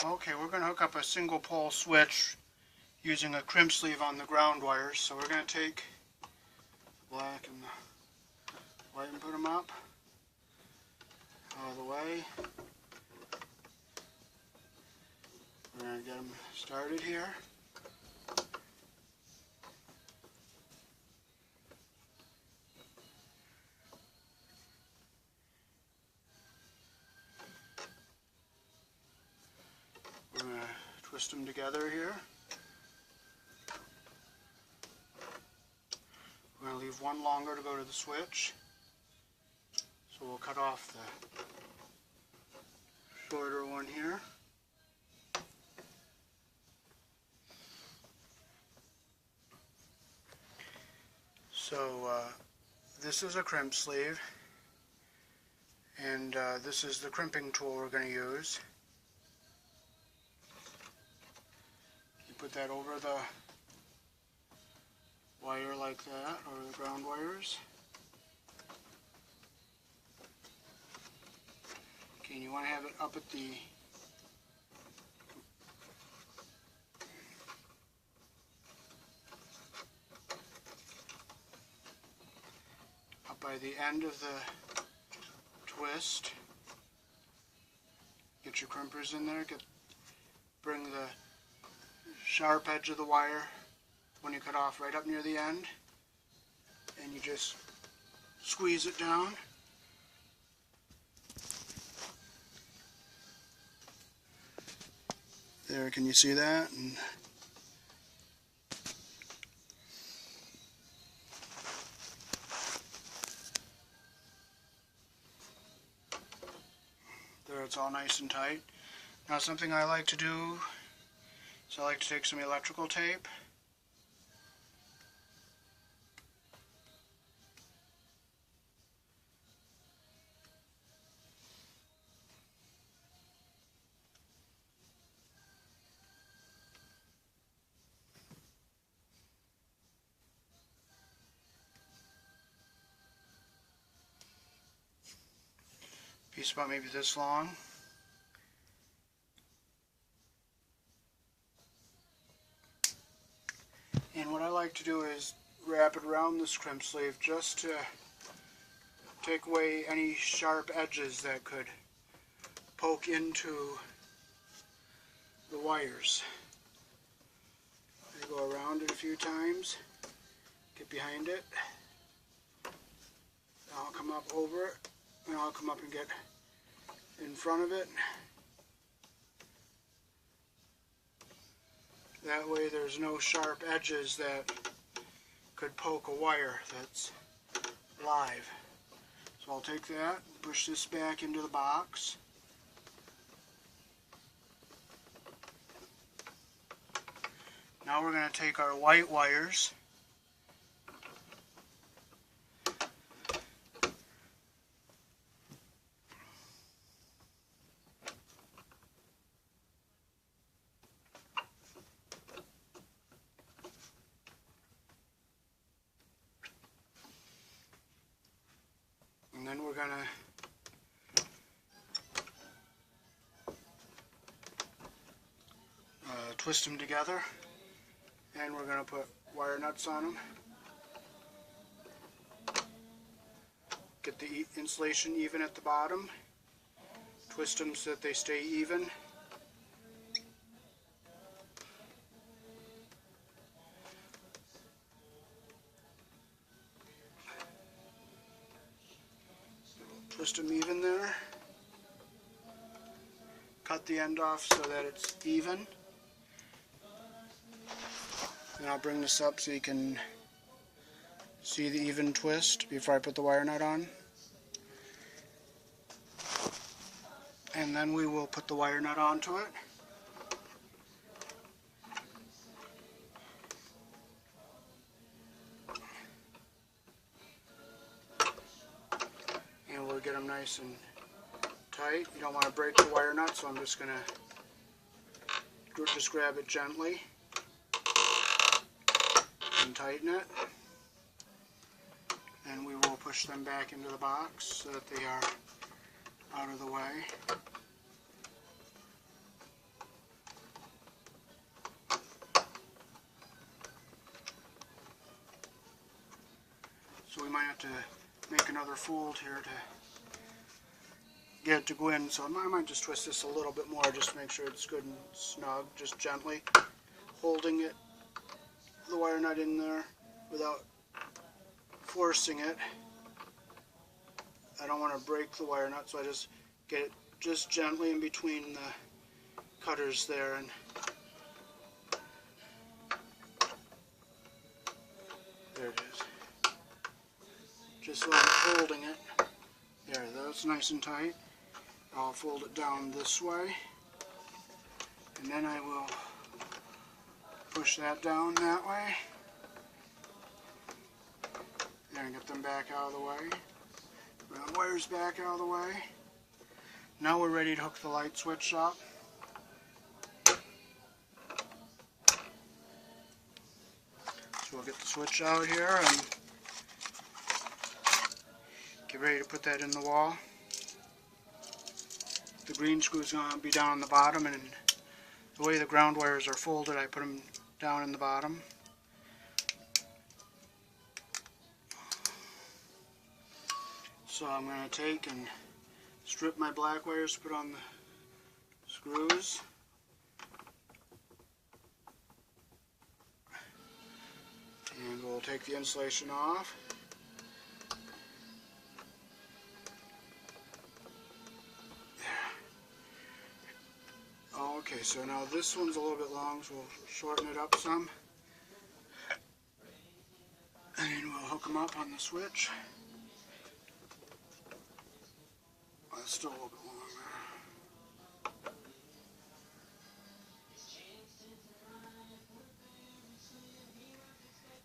Okay, we're going to hook up a single pole switch using a crimp sleeve on the ground wires. So we're going to take the black and the white and put them up all the way. We're going to get them started here. We're going to twist them together here. We're going to leave one longer to go to the switch. So we'll cut off the shorter one here. So this is a crimp sleeve, and this is the crimping tool we're going to use. You put that over the wire like that, or the ground wires. Okay, and you want to have it up at the by the end of the twist. Get your crimpers in there. Bring the sharp edge of the wire when you cut off right up near the end, and you just squeeze it down. There, can you see that? And there, it's all nice and tight. Now, something I like to do is I like to take some electrical tape. Piece about maybe this long. And what I like to do is wrap it around this crimp sleeve just to take away any sharp edges that could poke into the wires. I go around it a few times, get behind it, I'll come up over it, and I'll come up and get in front of it. That way there's no sharp edges that could poke a wire that's live. So I'll take that, push this back into the box. Now we're going to take our white wires and then we're going to twist them together, and we're going to put wire nuts on them. Get the insulation even at the bottom, twist them so that they stay even. Twist them even there. Cut the end off so that it's even. And I'll bring this up so you can see the even twist before I put the wire nut on. And then we will put the wire nut onto it. And we'll get them nice and tight. You don't want to break the wire nut, so I'm just going to just grab it gently and tighten it. And we will push them back into the box so that they are out of the way. might have to make another fold here to get it to go in. So I might just twist this a little bit more just to make sure it's good and snug, just gently holding it, the wire nut in there without forcing it. I don't want to break the wire nut, so I just get it just gently in between the cutters there, and there it is. Just so I'm holding it. There, that's nice and tight. I'll fold it down this way, and then I will push that down that way. There, and get them back out of the way. Ground wires back out of the way. Now we're ready to hook the light switch up. So we'll get the switch out here and get ready to put that in the wall. The green screw is going to be down on the bottom, and the way the ground wires are folded, I put them down in the bottom. So I'm going to take and strip my black wires, put on the screws. And we'll take the insulation off. Okay, so now this one's a little bit long, so we'll shorten it up some. And we'll hook them up on the switch. That's still a little bit long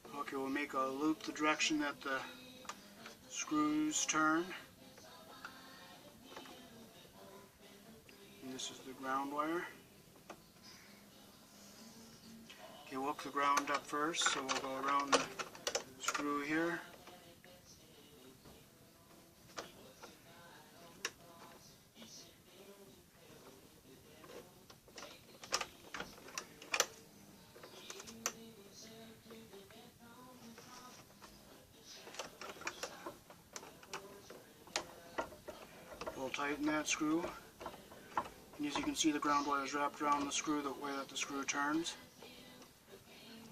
there. Okay, we'll make a loop the direction that the screws turn. And this is the ground wire. Okay, we'll hook the ground up first, so we'll go around the screw here. We'll tighten that screw. And as you can see, the ground wire is wrapped around the screw the way that the screw turns.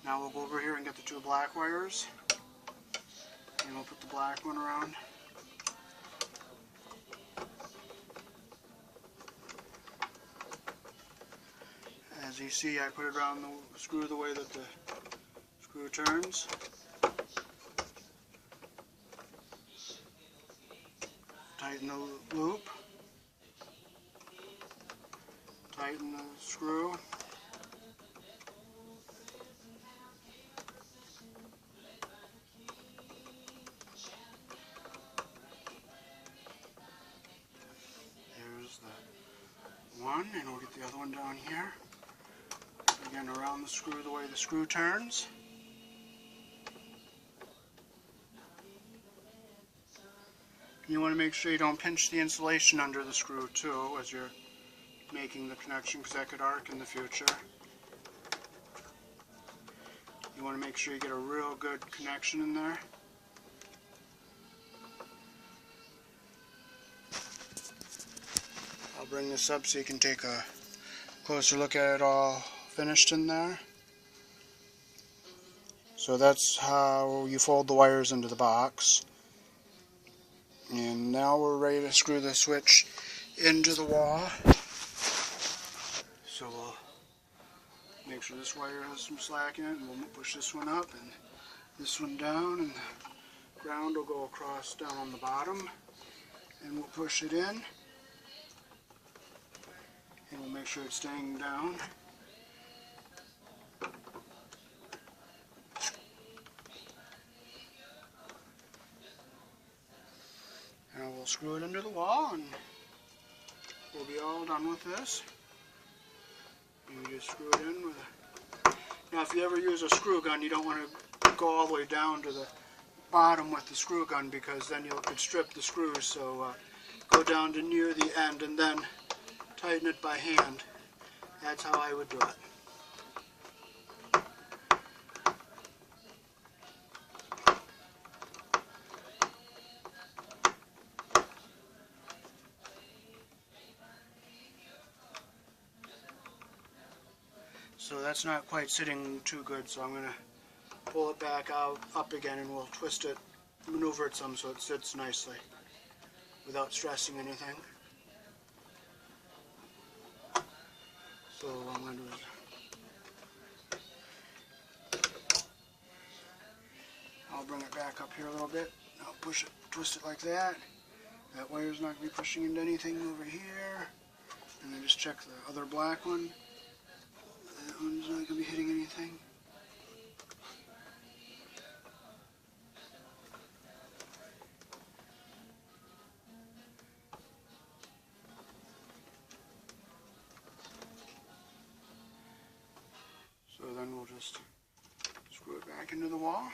Now we'll go over here and get the two black wires. And we'll put the black one around. As you see, I put it around the screw the way that the screw turns. Tighten the loop. Tighten the screw. There's the one, and we'll get the other one down here. Again, around the screw the way the screw turns. You want to make sure you don't pinch the insulation under the screw too as you're making the connection, because that could arc in the future. You want to make sure you get a real good connection in there. I'll bring this up so you can take a closer look at it all finished in there. So that's how you fold the wires into the box. And now we're ready to screw the switch into the wall. So we'll make sure this wire has some slack in it, and we'll push this one up and this one down, and the ground will go across down on the bottom, and we'll push it in, and we'll make sure it's staying down. And we'll screw it into the wall, and we'll be all done with this. You just screw it in with a... Now if you ever use a screw gun, you don't want to go all the way down to the bottom with the screw gun, because then you could strip the screws. So go down to near the end and then tighten it by hand. That's how I would do it. So that's not quite sitting too good, so I'm going to pull it back out, up again, and we'll twist it, maneuver it some so it sits nicely without stressing anything. So what I'm going to do is I'll bring it back up here a little bit. I'll push it, twist it like that. That wire's not going to be pushing into anything over here. And then just check the other black one. That one's not going to be hitting anything. So then we'll just screw it back into the wall,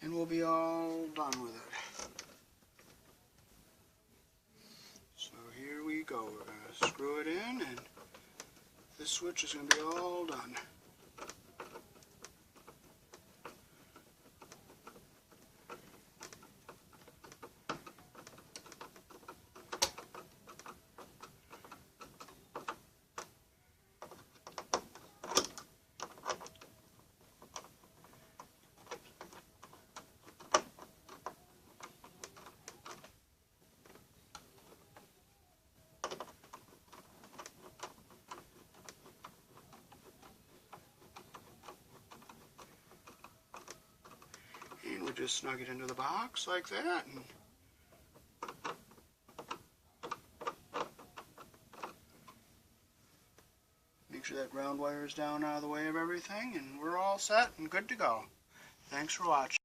and we'll be all done with it. So here we go. We're going to screw it in, and this switch is going to be all done. And we just snug it into the box like that. And make sure that ground wire is down out of the way of everything, and we're all set and good to go. Thanks for watching.